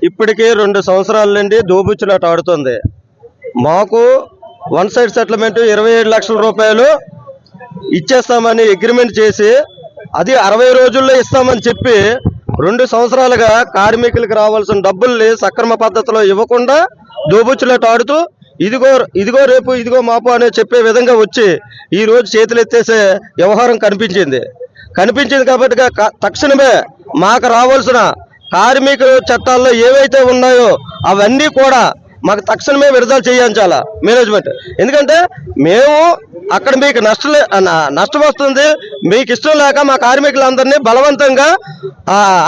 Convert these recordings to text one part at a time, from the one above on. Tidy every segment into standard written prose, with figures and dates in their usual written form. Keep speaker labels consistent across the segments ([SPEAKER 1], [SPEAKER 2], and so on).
[SPEAKER 1] ఇప్పటికి 2 సంవత్సరాల నుండి దోబుచ్చులాట ఆడుతుంది. మాకు వన్ సైడ్ సెటిల్మెంట్ 27 లక్షల రూపాయలు ఇచ్చేస్తామని అగ్రిమెంట్ చేసి అది 60 రోజుల్లో ఇస్తామని చెప్పి 2 సంవత్సరాలుగా కార్మికులకు రావాల్సిన డబ్బుల్ని సక్రమ పద్ధతిలో ఇవ్వకుండా దోబుచ్చులాట ఆడుతూ ఇదిగో రేపు ఇదిగో మాపు అనే చెప్పే విధంగా వచ్చి ఈ రోజు చేతులు ఎత్తేసే వ్యవహారం కనిపించింది కాబట్టి తక్షణమే మాకు రావాల్సిన కార్మిక చట్టాల్లో ఏవైతే ఉన్నాయో అవన్నీ కూడా మాకు తక్షణమే విడుదల చేయించాలా మేనేజ్మెంట్. ఎందుకంటే మేము అక్కడ మీకు నష్టం వస్తుంది, మీకు ఇష్టం లేక మా కార్మికులందరినీ బలవంతంగా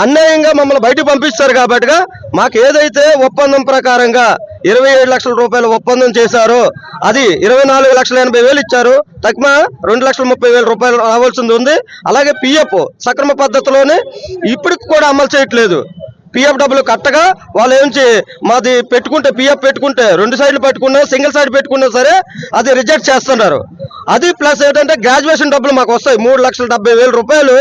[SPEAKER 1] అన్యాయంగా మమ్మల్ని బయటకు పంపిస్తారు. కాబట్టి మాకు ఏదైతే ఒప్పందం ప్రకారంగా 27 లక్షల రూపాయల ఒప్పందం చేశారో అది 24,80,000 ఇచ్చారు. తక్కువ 2,30,000 రూపాయలు రావాల్సింది ఉంది. అలాగే పిఎఫ్ సక్రమ పద్ధతిలోనే ఇప్పటికి కూడా అమలు చేయట్లేదు. పిఎఫ్ డబ్బులు కట్టగా వాళ్ళు ఏమించి మాది పెట్టుకుంటే పిఎఫ్ పెట్టుకుంటే 2 సైడ్లు పెట్టుకున్నా సింగిల్ సైడ్ పెట్టుకున్నా సరే అది రిజెక్ట్ చేస్తున్నారు. అది ప్లస్ ఏంటంటే గ్రాడ్యుయేషన్ డబ్బులు మాకు వస్తాయి 3,70,000 రూపాయలు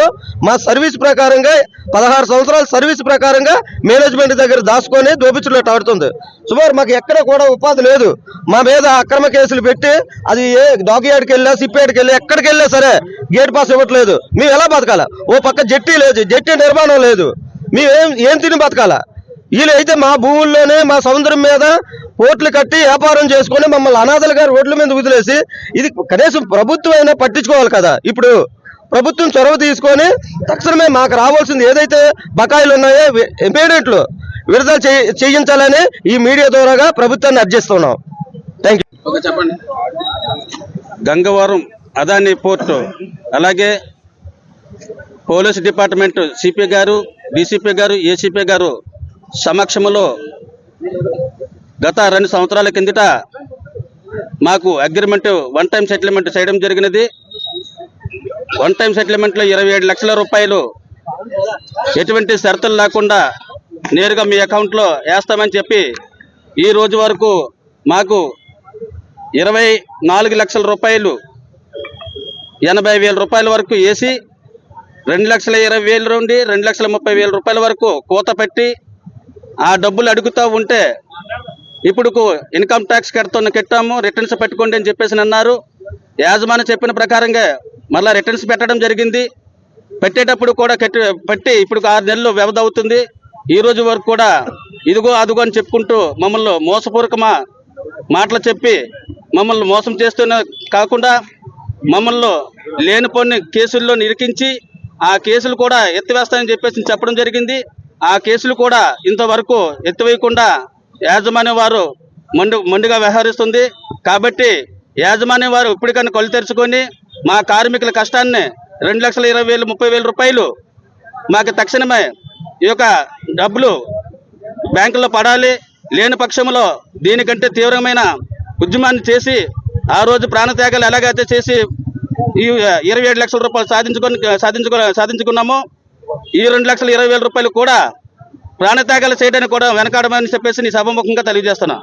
[SPEAKER 1] మా సర్వీస్ ప్రకారంగా 16 సంవత్సరాల సర్వీస్ ప్రకారంగా మేనేజ్మెంట్ దగ్గర దాచుకొని దోపిచ్చులాట ఆడుతుంది. సుమారు మాకు ఎక్కడ కూడా ఉపాధి లేదు. మా మీద అక్రమ కేసులు పెట్టి అది ఏ డాక్యార్డ్కి వెళ్ళా సిప్పియార్డ్కి వెళ్ళి ఎక్కడికి వెళ్ళా సరే గేట్ పాస్ ఇవ్వట్లేదు. మేము ఎలా బతకాలా? ఓ పక్క జట్టి లేదు, జట్టి నిర్మాణం లేదు, మేమేం తిని బతకాల? వీళ్ళు అయితే మా భూముల్లోనే మా సముద్రం మీద పోర్టులు కట్టి వ్యాపారం చేసుకుని మమ్మల్ని అనాథలుగా రోడ్ల మీద వదిలేసి ఇది కనీసం ప్రభుత్వం అయినా పట్టించుకోవాలి కదా. ఇప్పుడు ప్రభుత్వం చొరవ తీసుకొని తక్షణమే మాకు రావాల్సింది ఏదైతే బకాయిలు ఉన్నాయో ఇమీడియట్లు విడుదల చేయించాలని ఈ మీడియా ద్వారాగా ప్రభుత్వాన్ని అర్జిస్తున్నాం. Thank you.
[SPEAKER 2] చెప్పండి. గంగవరం అదాని పోర్టు అలాగే police department CP garu, DCP garu, ACP garu సమక్షంలో గత 2 సంవత్సరాల కిందట మాకు అగ్రిమెంట్ వన్ టైం సెటిల్మెంట్ చేయడం జరిగినది. వన్ టైం సెటిల్మెంట్లో 27 లక్షల రూపాయలు ఎటువంటి షరతులు లేకుండా నేరుగా మీ అకౌంట్లో వేస్తామని చెప్పి ఈ రోజు వరకు మాకు 24 లక్షల రూపాయలు 80,000 రూపాయల వరకు వేసి 2,20,000 నుండి 2,30,000 రూపాయల వరకు కోత పెట్టి ఆ డబ్బులు అడుగుతూ ఉంటే ఇప్పుడు ఇన్కమ్ ట్యాక్స్ కట్టాము, రిటర్న్స్ పెట్టుకోండి అని చెప్పేసి అన్నారు. యాజమాన్యం చెప్పిన ప్రకారంగా మళ్ళీ రిటర్న్స్ పెట్టడం జరిగింది. పెట్టేటప్పుడు కూడా పెట్టి ఇప్పుడు 6 నెలలు వ్యవధి అవుతుంది. ఈ రోజు వరకు కూడా ఇదిగో అదిగో అని చెప్పుకుంటూ మమ్మల్ని మోసపూర్వక మాటలు చెప్పి మమ్మల్ని మోసం చేస్తూనే కాకుండా మమ్మల్ని లేనిపోని కేసుల్లో నిరికించి ఆ కేసులు కూడా ఎత్తివేస్తాయని చెప్పేసి చెప్పడం జరిగింది. ఆ కేసులు కూడా ఇంతవరకు ఎత్తివేయకుండా యాజమాన్యం వారు మొండిగా వ్యవహరిస్తుంది. కాబట్టి యాజమాన్యం వారు ఇప్పటికన్నా కళ్ళు తెరుచుకొని మా కార్మికుల కష్టాన్ని 2,20,000 30,000 రూపాయలు మాకు తక్షణమే ఈ యొక్క డబ్బులు బ్యాంకులో పడాలి. లేని పక్షంలో దీనికంటే తీవ్రమైన ఉద్యమాన్ని చేసి ఆ రోజు ప్రాణత్యాగాలు ఎలాగైతే చేసి ఈ 27 లక్షల రూపాయలు సాధించుకున్నాము. ఈ 2,20,000 రూపాయలు కూడా ప్రాణత్యాగాలు చేయడానికి కూడా వెనకాడమని చెప్పేసి నీ సభాముఖంగా తెలియజేస్తున్నా.